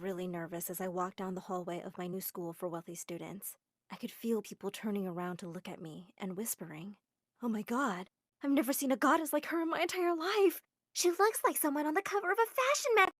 Really nervous as I walked down the hallway of my new school for wealthy students. I could feel people turning around to look at me and whispering, "Oh my god, I've never seen a goddess like her in my entire life. She looks like someone on the cover of a fashion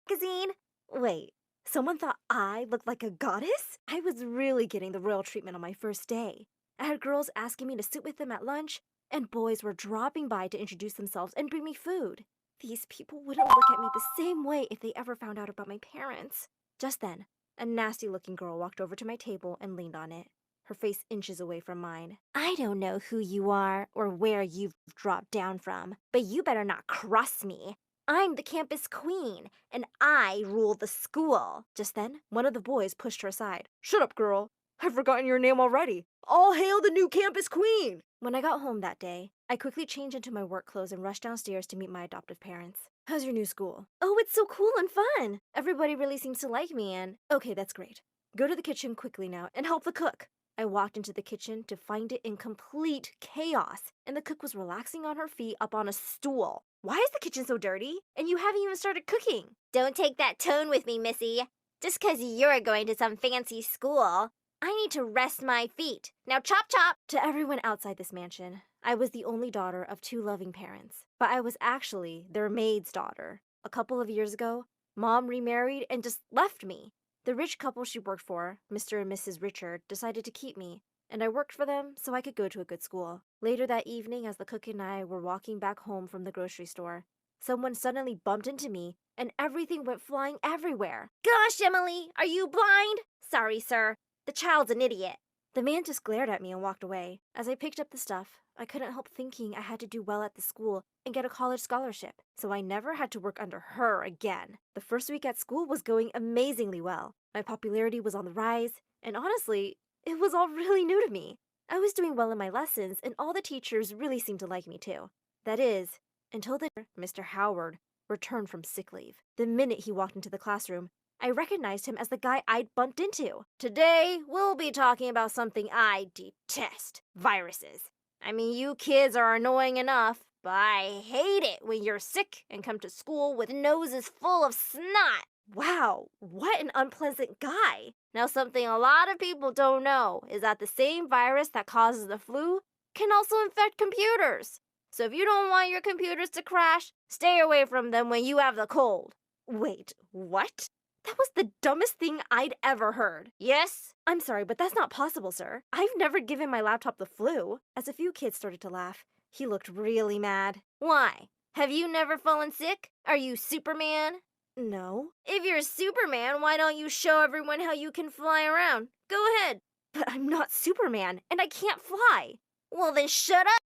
magazine." Wait, someone thought I looked like a goddess? I was really getting the royal treatment on my first day. I had girls asking me to sit with them at lunch, and boys were dropping by to introduce themselves and bring me food. These people wouldn't look at me the same way if they ever found out about my parents. Just then, a nasty-looking girl walked over to my table and leaned on it, her face inches away from mine. "I don't know who you are or where you've dropped down from, but you better not cross me. I'm the campus queen, and I rule the school." Just then, one of the boys pushed her aside. "Shut up, girl. I've forgotten your name already. All hail the new campus queen!" When I got home that day, I quickly changed into my work clothes and rushed downstairs to meet my adoptive parents. "How's your new school?" "Oh, it's so cool and fun. Everybody really seems to like me and..." "Okay, that's great. Go to the kitchen quickly now and help the cook." I walked into the kitchen to find it in complete chaos, and the cook was relaxing on her feet up on a stool. "Why is the kitchen so dirty? And you haven't even started cooking." "Don't take that tone with me, Missy. Just 'cause you're going to some fancy school, I need to rest my feet. Now chop chop!" To everyone outside this mansion, I was the only daughter of two loving parents, but I was actually their maid's daughter. A couple of years ago, Mom remarried and just left me. The rich couple she worked for, Mr. and Mrs. Richard, decided to keep me, and I worked for them so I could go to a good school. Later that evening, as the cook and I were walking back home from the grocery store, someone suddenly bumped into me, and everything went flying everywhere. "Gosh, Emily, are you blind?" "Sorry, sir. The child's an idiot." The man just glared at me and walked away. As I picked up the stuff, I couldn't help thinking I had to do well at the school and get a college scholarship, so I never had to work under her again. The first week at school was going amazingly well. My popularity was on the rise, and honestly, it was all really new to me. I was doing well in my lessons, and all the teachers really seemed to like me too. That is, until Mr. Howard returned from sick leave. The minute he walked into the classroom, I recognized him as the guy I'd bumped into. "Today, we'll be talking about something I detest: viruses. I mean, you kids are annoying enough, but I hate it when you're sick and come to school with noses full of snot." Wow, what an unpleasant guy. Now, something a lot of people don't know is that the same virus that causes the flu can also infect computers. So if you don't want your computers to crash, stay away from them when you have the cold. Wait, what? That was the dumbest thing I'd ever heard. "Yes?" "I'm sorry, but that's not possible, sir. I've never given my laptop the flu." As a few kids started to laugh, he looked really mad. "Why? Have you never fallen sick? Are you Superman?" "No." "If you're Superman, why don't you show everyone how you can fly around? Go ahead." "But I'm not Superman, and I can't fly." "Well, then shut up."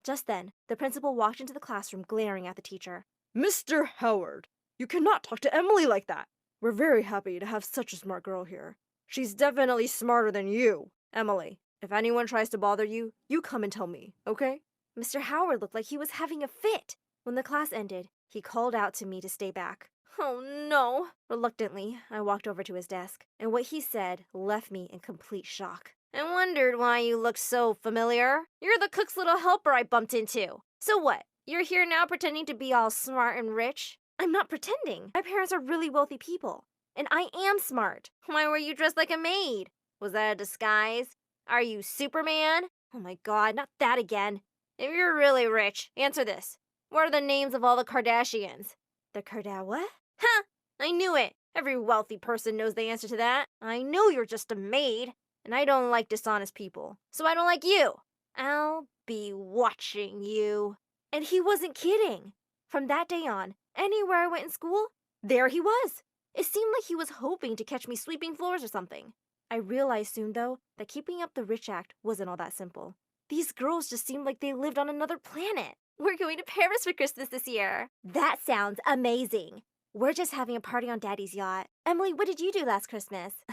Just then, the principal walked into the classroom glaring at the teacher. "Mr. Howard, you cannot talk to Emily like that. We're very happy to have such a smart girl here. She's definitely smarter than you. Emily, if anyone tries to bother you, you come and tell me, okay?" Mr. Howard looked like he was having a fit. When the class ended, he called out to me to stay back. Oh no. Reluctantly, I walked over to his desk, and what he said left me in complete shock. "I wondered why you looked so familiar. You're the cook's little helper I bumped into. So what? You're here now pretending to be all smart and rich?" "I'm not pretending. My parents are really wealthy people, and I am smart." "Why were you dressed like a maid? Was that a disguise? Are you Superman?" Oh my god, not that again. "If you're really rich, answer this. What are the names of all the Kardashians?" "The what?" "Ha! I knew it. Every wealthy person knows the answer to that. I know you're just a maid, and I don't like dishonest people, so I don't like you. I'll be watching you." And he wasn't kidding. From that day on, anywhere I went in school, there he was. It seemed like he was hoping to catch me sweeping floors or something. I realized soon, though, that keeping up the rich act wasn't all that simple. These girls just seemed like they lived on another planet. "We're going to Paris for Christmas this year." "That sounds amazing." "We're just having a party on Daddy's yacht." "Emily, what did you do last Christmas?"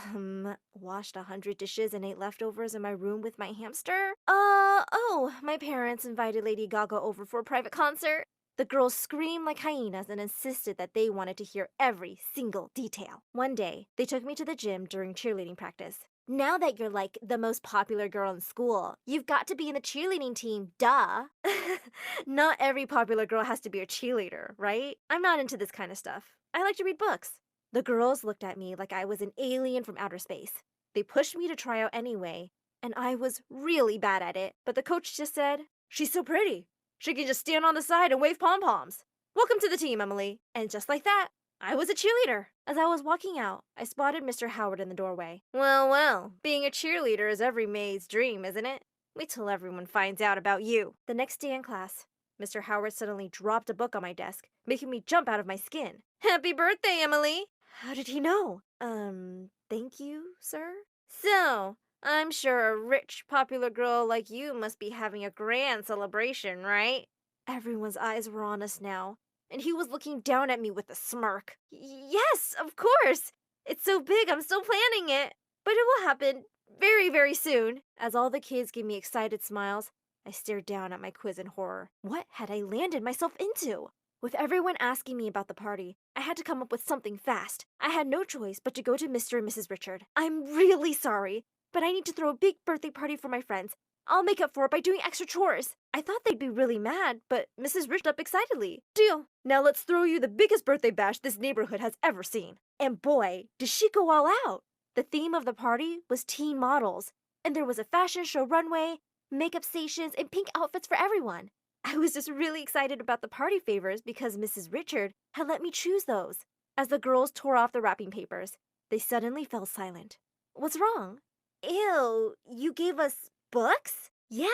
Washed 100 dishes and ate leftovers in my room with my hamster." Oh, my parents invited Lady Gaga over for a private concert." The girls screamed like hyenas and insisted that they wanted to hear every single detail. One day, they took me to the gym during cheerleading practice. "Now that you're like the most popular girl in school, you've got to be in the cheerleading team, duh." Not every popular girl has to be a cheerleader, right? I'm not into this kind of stuff. I like to read books. The girls looked at me like I was an alien from outer space. They pushed me to try out anyway, and I was really bad at it, but the coach just said, "She's so pretty. She can just stand on the side and wave pom-poms. Welcome to the team, Emily." And just like that, I was a cheerleader. As I was walking out, I spotted Mr. Howard in the doorway. Well, well, being a cheerleader is every maid's dream, isn't it? Wait till everyone finds out about you. The next day in class, Mr. Howard suddenly dropped a book on my desk, making me jump out of my skin. Happy birthday, Emily! How did he know? Thank you, sir? So, I'm sure a rich, popular girl like you must be having a grand celebration, right? Everyone's eyes were on us now, and he was looking down at me with a smirk. Yes, of course! It's so big, I'm still planning it. But it will happen very, very soon. As all the kids gave me excited smiles, I stared down at my quiz in horror. What had I landed myself into? With everyone asking me about the party, I had to come up with something fast. I had no choice but to go to Mr. and Mrs. Richard. I'm really sorry, but I need to throw a big birthday party for my friends. I'll make up for it by doing extra chores. I thought they'd be really mad, but Mrs. Richard up excitedly. Deal. Now let's throw you the biggest birthday bash this neighborhood has ever seen. And boy, did she go all out. The theme of the party was teen models, and there was a fashion show runway, makeup stations, and pink outfits for everyone. I was just really excited about the party favors because Mrs. Richard had let me choose those. As the girls tore off the wrapping papers, they suddenly fell silent. What's wrong? Ew, you gave us books? Yeah,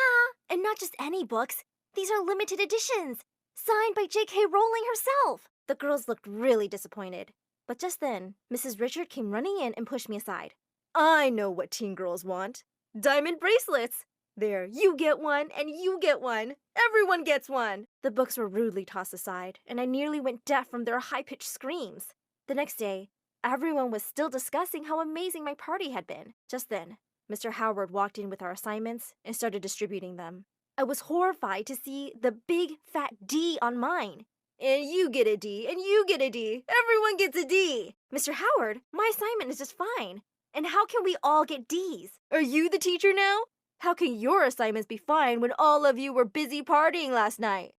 and not just any books. These are limited editions, signed by J.K. Rowling herself. The girls looked really disappointed. But just then, Mrs. Richard came running in and pushed me aside. I know what teen girls want. Diamond bracelets. There, you get one, and you get one. Everyone gets one. The books were rudely tossed aside, and I nearly went deaf from their high-pitched screams. The next day, everyone was still discussing how amazing my party had been. Just then, Mr. Howard walked in with our assignments and started distributing them. I was horrified to see the big, fat D on mine. And you get a D, and you get a D. Everyone gets a D. Mr. Howard, my assignment is just fine. And how can we all get Ds? Are you the teacher now? How can your assignments be fine when all of you were busy partying last night?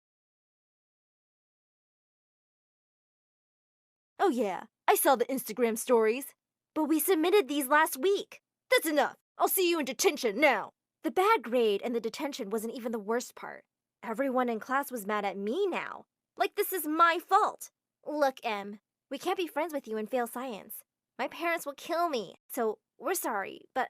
Oh yeah, I saw the Instagram stories. But we submitted these last week. That's enough. I'll see you in detention now. The bad grade and the detention wasn't even the worst part. Everyone in class was mad at me now. Like this is my fault. Look, Em, we can't be friends with you and fail science. My parents will kill me, so we're sorry, but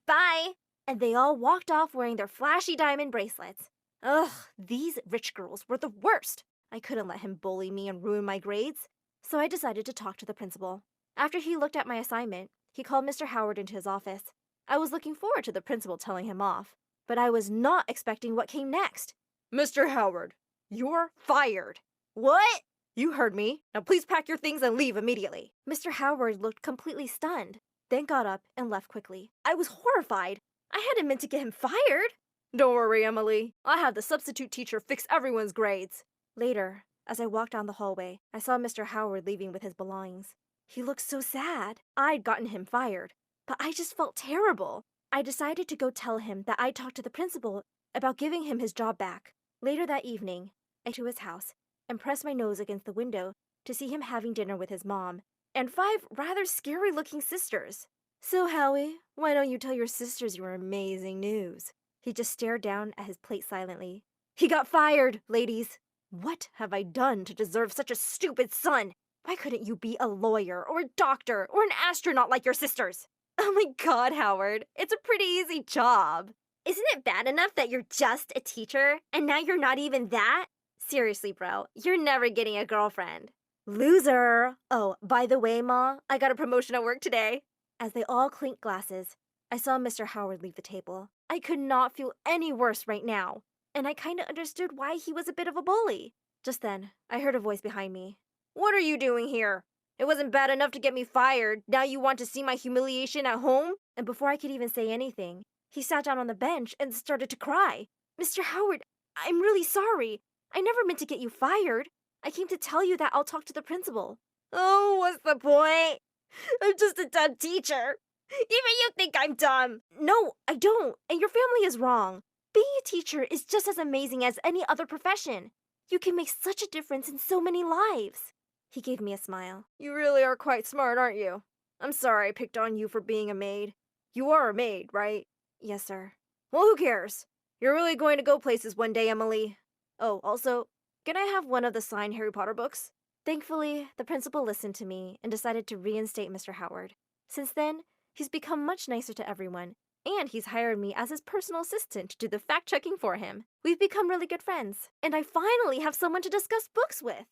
bye. And they all walked off wearing their flashy diamond bracelets. Ugh, these rich girls were the worst. I couldn't let him bully me and ruin my grades, so I decided to talk to the principal. After he looked at my assignment, he called Mr. Howard into his office. I was looking forward to the principal telling him off, but I was not expecting what came next. Mr. Howard, you're fired. What? You heard me. Now please pack your things and leave immediately. Mr. Howard looked completely stunned, then got up and left quickly. I was horrified. I hadn't meant to get him fired. Don't worry, Emily. I'll have the substitute teacher fix everyone's grades. Later, as I walked down the hallway, I saw Mr. Howard leaving with his belongings. He looked so sad. I'd gotten him fired, but I just felt terrible. I decided to go tell him that I'd talked to the principal about giving him his job back. Later that evening, I went to his house and pressed my nose against the window to see him having dinner with his mom and 5 rather scary-looking sisters. So, Howie, why don't you tell your sisters your amazing news? He just stared down at his plate silently. He got fired, ladies. What have I done to deserve such a stupid son? Why couldn't you be a lawyer or a doctor or an astronaut like your sisters? Oh my God, Howard, it's a pretty easy job. Isn't it bad enough that you're just a teacher and now you're not even that? Seriously, bro, you're never getting a girlfriend. Loser! Oh, by the way, Ma, I got a promotion at work today. As they all clinked glasses, I saw Mr. Howard leave the table. I could not feel any worse right now, and I kinda understood why he was a bit of a bully. Just then, I heard a voice behind me. What are you doing here? It wasn't bad enough to get me fired. Now you want to see my humiliation at home? And before I could even say anything, he sat down on the bench and started to cry. Mr. Howard, I'm really sorry. I never meant to get you fired. I came to tell you that I'll talk to the principal. Oh, what's the point? I'm just a dumb teacher. Even you think I'm dumb. No, I don't. And your family is wrong. Being a teacher is just as amazing as any other profession. You can make such a difference in so many lives. He gave me a smile. You really are quite smart, aren't you? I'm sorry I picked on you for being a maid. You are a maid, right? Yes, sir. Well, who cares? You're really going to go places one day, Emily. Oh, also, can I have one of the signed Harry Potter books? Thankfully, the principal listened to me and decided to reinstate Mr. Howard. Since then, he's become much nicer to everyone, and he's hired me as his personal assistant to do the fact checking for him. We've become really good friends, and I finally have someone to discuss books with.